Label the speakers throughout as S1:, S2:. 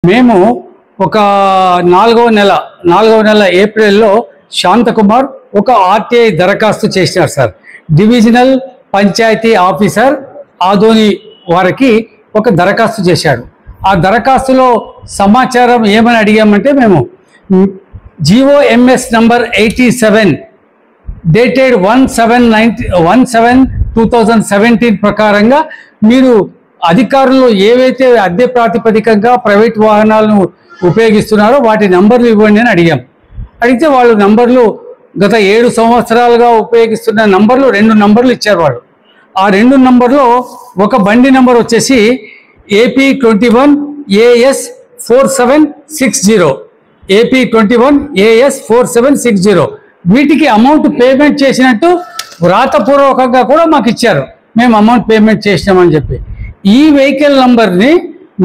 S1: మేము ఒక నాలుగవ నెల ఏప్రిల్లో శాంతకుమార్ ఒక ఆర్టీఐ దరఖాస్తు చేసినారు sir. Divisional panchayat officer Adoni వారికి ఒక దరఖాస్తు చేశాడు. ఆ దరఖాస్తులో సమాచారం ఏమని అడిగామంటే, మేము GOMS నంబర్ 87 డేటెడ్ 1/7/2017 ప్రకారంగా మీరు అధికారులు ఏవైతే అద్దె ప్రాతిపదికంగా ప్రైవేట్ వాహనాలను ఉపయోగిస్తున్నారో వాటి నంబర్లు ఇవ్వండి అని అడిగాం. అడిగితే వాళ్ళు నంబర్లు గత 7 సంవత్సరాలుగా ఉపయోగిస్తున్న నంబర్లు 2 నంబర్లు ఇచ్చారు వాళ్ళు. ఆ 2 నంబర్లో ఒక బండి నంబర్ వచ్చేసి AP21 AS 4760 AP21 AS 4760. వీటికి అమౌంట్ పేమెంట్ చేసినట్టు వ్రాతపూర్వకంగా కూడా మాకు ఇచ్చారు, మేము అమౌంట్ పేమెంట్ చేసినామని చెప్పి. ఈ వెహికల్ నంబర్ని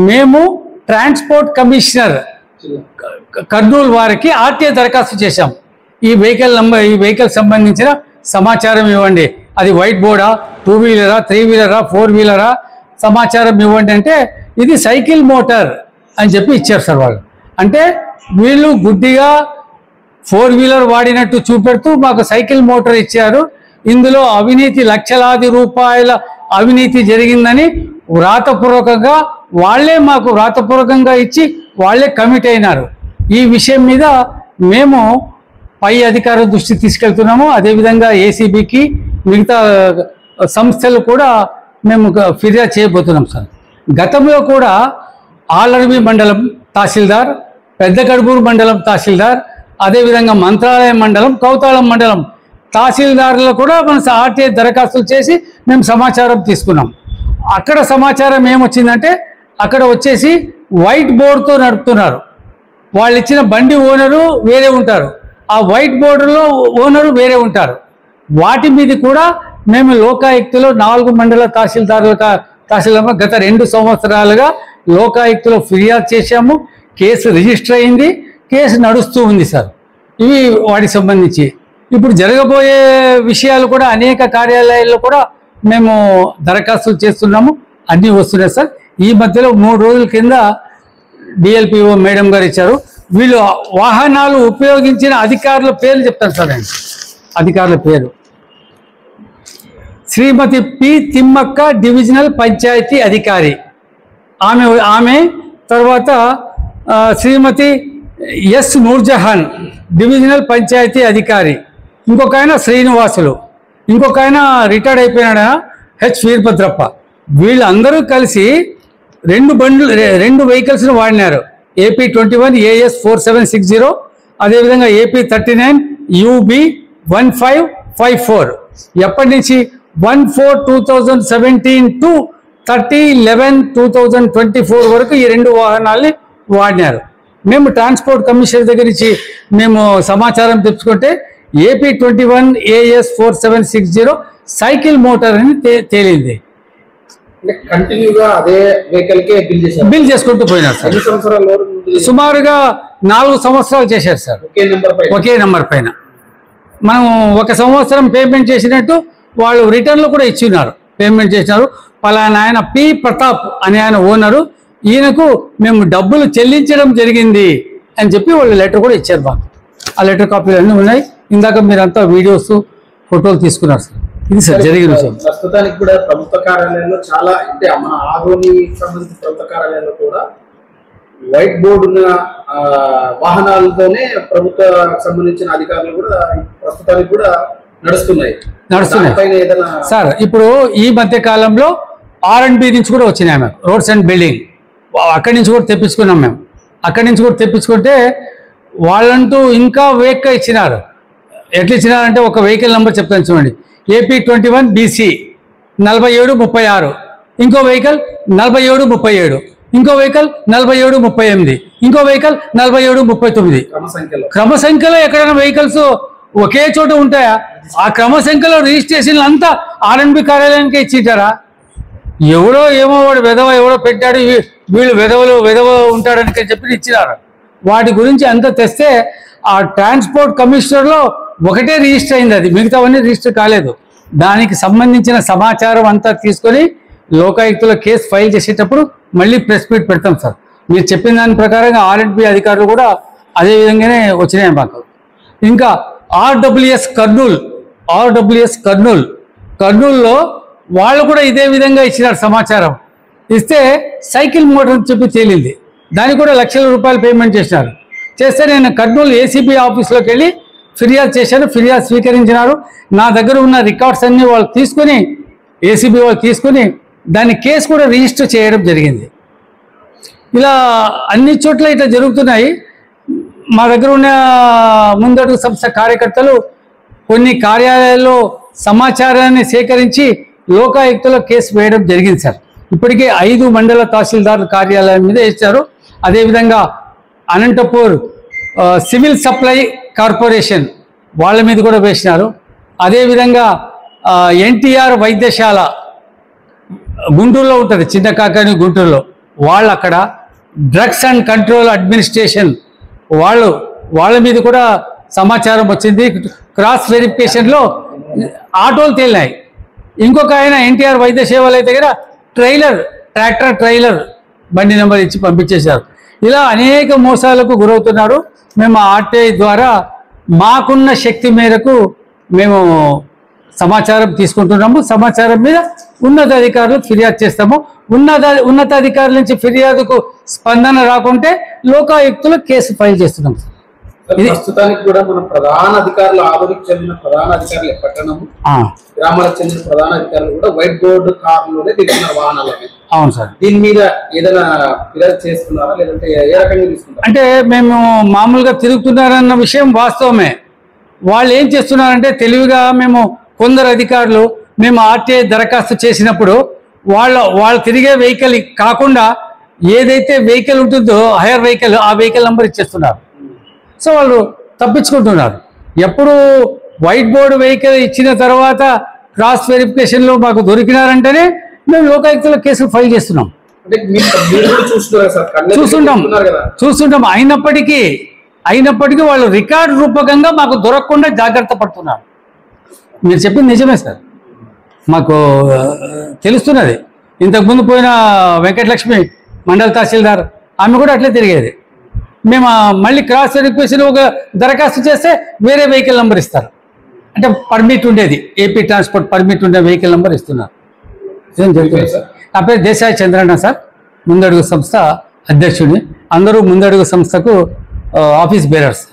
S1: మేము ట్రాన్స్పోర్ట్ కమిషనర్ కర్నూలు వారికి ఆర్టీఐ దరఖాస్తు చేశాం. ఈ వెహికల్ సంబంధించిన సమాచారం ఇవ్వండి, అది వైట్ బోర్డా, 2 వీలరా, 3 వీలరా, 4 వీలరా, సమాచారం ఇవ్వండి అంటే ఇది సైకిల్ మోటార్ అని చెప్పి ఇచ్చారు సార్ వాళ్ళు. అంటే వీళ్ళు గుడ్డిగా 4 వీలర్ వాడినట్టు చూపెడుతూ మాకు సైకిల్ మోటార్ ఇచ్చారు. ఇందులో అవినీతి, లక్షలాది రూపాయల అవినీతి జరిగిందని వ్రాతపూర్వకంగా వాళ్ళే మాకు వ్రాతపూర్వకంగా ఇచ్చి వాళ్ళే కమిట్ అయినారు. ఈ విషయం మీద మేము పై అధికారుల దృష్టికి తీసుకెళ్తున్నాము. అదేవిధంగా ఏసీబీకి, మిగతా సంస్థలు కూడా మేము ఫిర్యాదు చేయబోతున్నాం సార్. గతంలో కూడా ఆలర్వి మండలం తహసీల్దార్, పెద్ద కడుపూరు మండలం తహసీల్దార్, అదేవిధంగా మంత్రాలయం మండలం, కౌతాళం మండలం తహసీల్దారులు కూడా మన ఆర్టీఐ దరఖాస్తులు చేసి మేము సమాచారం తీసుకున్నాం. అక్కడ సమాచారం ఏమొచ్చిందంటే, అక్కడ వచ్చేసి వైట్ బోర్డుతో నడుపుతున్నారు. వాళ్ళు ఇచ్చిన బండి ఓనరు వేరే ఉంటారు, ఆ వైట్ బోర్డులో ఓనరు వేరే ఉంటారు. వాటి మీద కూడా మేము లోకాయుక్తలో 4 మండల తహసీల్దారుల గత 2 సంవత్సరాలుగా లోకాయుక్తలో ఫిర్యాదు చేశాము. కేసు రిజిస్టర్ అయింది, కేసు నడుస్తూ ఉంది సార్. ఇవి వాటికి సంబంధించి ఇప్పుడు జరగబోయే విషయాలు కూడా అనేక కార్యాలయాల్లో కూడా మేము దరఖాస్తులు చేస్తున్నాము, అన్నీ వస్తున్నాయి సార్. ఈ మధ్యలో 3 రోజుల కింద DLPO మేడం గారు ఇచ్చారు. వీళ్ళు వాహనాలు ఉపయోగించిన అధికారుల పేర్లు చెప్తాను సార్. నేను అధికారుల పేరు శ్రీమతి పి తిమ్మక్క, డివిజనల్ పంచాయతీ అధికారి, ఆమె తర్వాత శ్రీమతి ఎస్ నూర్జహాన్, డివిజనల్ పంచాయతీ అధికారి, ఇంకొక ఆయన శ్రీనివాసులు, ఇంకొక ఆయన రిటైర్డ్ అయిపోయినాడు హెచ్ వీరభద్రప్ప. వీళ్ళందరూ కలిసి 2 వెహికల్స్ను వాడినారు. AP21 AS 4760, అదేవిధంగా AP39 UB 1554. ఎప్పటి నుంచి 1/4/2017 to 30/11/2024 వరకు ఈ 2 వాహనాల్ని వాడినారు. మేము ట్రాన్స్పోర్ట్ కమిషనర్ దగ్గర నుంచి మేము సమాచారం తెచ్చుకుంటే AP21 AS 4760 సైకిల్ మోటార్ అని తేలింది.
S2: కంటిన్యూగా అదే వెహికల్ కే
S1: బిల్ చేసుకుంటూ పోయినారు సార్. సుమారుగా 4 సంవత్సరాలు చేశారు సార్, ఒకే నెంబర్ పైన. మనం 1 సంవత్సరం పేమెంట్ చేసినట్టు వాళ్ళు రిటర్న్లు కూడా ఇచ్చిన్నారు, పేమెంట్ చేసినారు. పలానా ఆయన పి ప్రతాప్ అనే ఆయన ఓనరు, ఈయనకు మేము డబ్బులు చెల్లించడం జరిగింది అని చెప్పి వాళ్ళు లెటర్ కూడా ఇచ్చారు మాకు. ఆ లెటర్ కాపీలు అన్నీ ఉన్నాయి. ఇందాక మీరంతా వీడియోస్, ఫోటోలు తీసుకున్నారు సార్. ఇది సార్ జరిగిన విషయం.
S2: ప్రస్తుతానికి కూడా ప్రభుత్వ కార్యాలయంలో చాలా, అంటే మన ఆదోని సంబంధించిన ప్రభుత్వ కార్యాలయంలో కూడా వైట్ బోర్డు ఉన్న వాహనాలతోనే ప్రభుత్వ సంబంధించిన అధికారులు కూడా ప్రస్తుతానికి కూడా నడుస్తున్నాయి
S1: సార్. ఇప్పుడు ఈ మధ్య కాలంలో R&B నుంచి కూడా వచ్చినాయి మేము, రోడ్స్ అండ్ బిల్డింగ్, అక్కడి నుంచి కూడా తెప్పించుకున్నాం మేము. అక్కడి నుంచి కూడా తెప్పించుకుంటే వాళ్ళంటూ ఇంకా వేగ్గా ఇచ్చినారు. ఎట్లా ఇచ్చినారంటే, ఒక వెహికల్ నెంబర్ చెప్తాను చూడండి, AP21 BC 4736, ఇంకో వెహికల్ 4737, ఇంకో వెహికల్ 4738, ఇంకో వెహికల్ 4739. క్రమ సంఖ్యలో ఎక్కడైనా వెహికల్స్ ఒకే చోట ఉంటాయా? ఆ క్రమ సంఖ్యలో రిజిస్ట్రేషన్లు అంతా R&B కార్యాలయానికే ఇచ్చింటారా? ఎవడో ఏమో వాడు ఎవడో పెట్టాడు, వీళ్ళు వెధవ ఉంటాడని చెప్పి ఇచ్చినారు. వాటి గురించి అంతా తెస్తే ఆ ట్రాన్స్పోర్ట్ కమిషనర్లో ఒకటే రిజిస్టర్ అయింది, అది మిగతావన్నీ రిజిస్టర్ కాలేదు. దానికి సంబంధించిన సమాచారం అంతా తీసుకొని లోకాయుక్తలో కేసు ఫైల్ చేసేటప్పుడు మళ్ళీ ప్రెస్ మీట్ పెడతాం సార్. మీరు చెప్పిన దాని ప్రకారంగా R&B అధికారులు కూడా అదే విధంగానే వచ్చినాయి మాకు. ఇంకా RWS కర్నూలులో వాళ్ళు కూడా ఇదే విధంగా ఇచ్చినారు సమాచారం. ఇస్తే సైకిల్ మోటార్ అని చెప్పి తేలింది. దానికి కూడా లక్షల రూపాయలు పేమెంట్ చేసినారు. చేస్తే నేను కర్నూలు ACB ఆఫీస్లోకి వెళ్ళి ఫిర్యాదు చేశాను. ఫిర్యాదు స్వీకరించినారు. నా దగ్గర ఉన్న రికార్డ్స్ అన్నీ వాళ్ళు తీసుకొని, ACB వాళ్ళు తీసుకొని దాని కేసు కూడా రిజిస్టర్ చేయడం జరిగింది. ఇలా అన్ని చోట్ల ఇట్లా జరుగుతున్నాయి. మా దగ్గర ఉన్న ముందడుగు సంస్థ కార్యకర్తలు కొన్ని కార్యాలయాల్లో సమాచారాన్ని సేకరించి లోకాయుక్తలో కేసు వేయడం జరిగింది సార్. ఇప్పటికే 5 మండల తహసీల్దార్ కార్యాలయం మీద ఇచ్చారు. అదేవిధంగా అనంతపూర్ సివిల్ సప్లై కార్పొరేషన్ వాళ్ళ మీద కూడా వేసినారు. అదేవిధంగా NTR వైద్యశాల గుంటూరులో ఉంటుంది, చిన్న కాకాని గుంటూరులో, వాళ్ళు అక్కడ డ్రగ్స్ అండ్ కంట్రోల్ అడ్మినిస్ట్రేషన్ వాళ్ళ మీద కూడా సమాచారం వచ్చింది. క్రాస్ వెరిఫికేషన్లో ఆటోలు తేలినాయి. ఇంకొక ఆయన NTR వైద్య సేవల దగ్గర ట్రాక్టర్ ట్రైలర్ బండి నెంబర్ ఇచ్చి పంపించేశారు. ఇలా అనేక మోసాలకు గురవుతున్నారు. మేము RTI ద్వారా మాకున్న శక్తి మేరకు మేము సమాచారం తీసుకుంటున్నాము. సమాచారం మీద ఉన్నతాధికారులు ఫిర్యాదు చేస్తాము. ఉన్నతాధికారుల నుంచి ఫిర్యాదుకు స్పందన రాకుంటే లోకాయుక్తులు కేసు ఫైల్ చేస్తున్నాం.
S2: ప్రస్తుతానికి కూడా మన ప్రధాన అధికారులు, ఆధునిక చెందిన ప్రధాన అధికారులు, పట్టణము గ్రామాలకు చెందిన ప్రధాన అధికారులు కూడా వైట్ బోర్డు కార్లోనే తిరుగుతున్నారు వాహనాలని.
S1: అవును సార్.
S2: దీని మీద ఏదైనా ఫిర్యాదు చేస్తున్నారా, లేదంటే ఏ రకంగా తీసుకుంటారు?
S1: అంటే మేము మామూలుగా తిరుగుతున్నారన్న విషయం వాస్తవమే. వాళ్ళు ఏం చేస్తున్నారంటే తెలివిగా మేము కొందరు అధికారులు మేము RTI దరఖాస్తు చేసినప్పుడు వాళ్ళు తిరిగే వెహికల్ కాకుండా ఏదైతే వెహికల్ ఉంటుందో హైర్ వెహికల్, ఆ వెహికల్ నెంబర్ ఇచ్చేస్తున్నారు. సో వాళ్ళు తప్పించుకుంటున్నారు. ఎప్పుడు వైట్ బోర్డు వెహికల్ ఇచ్చిన తర్వాత క్రాస్ వెరిఫికేషన్లో మాకు దొరికినారంటేనే మేము లోకాయుక్తలో కేసులు ఫైల్ చేస్తున్నాం. చూస్తుంటాం. అయినప్పటికీ వాళ్ళు రికార్డు రూపకంగా మాకు దొరకకుండా జాగ్రత్త పడుతున్నారు. మీరు చెప్పింది నిజమే సార్, మాకు తెలుస్తున్నది. ఇంతకుముందు పోయిన వెంకటలక్ష్మి మండల తహసీల్దార్ ఆమె కూడా అట్లే తిరిగేది. మేము మళ్ళీ క్రాస్ వెరిఫికేషన్ ఒక దరఖాస్తు చేస్తే వేరే వెహికల్ నెంబర్ ఇస్తారు. అంటే పర్మిట్ ఉండేది, AP ట్రాన్స్పోర్ట్ పర్మిట్ ఉండే వెహికల్ నెంబర్ ఇస్తున్నారు. ఏం జరుగుతుంది సార్? నా పేరు దేశాయి చంద్రన్న సార్, ముందడుగు సంస్థ అధ్యక్షుడిని. అందరూ ముందడుగు సంస్థకు ఆఫీస్ బేరర్స్.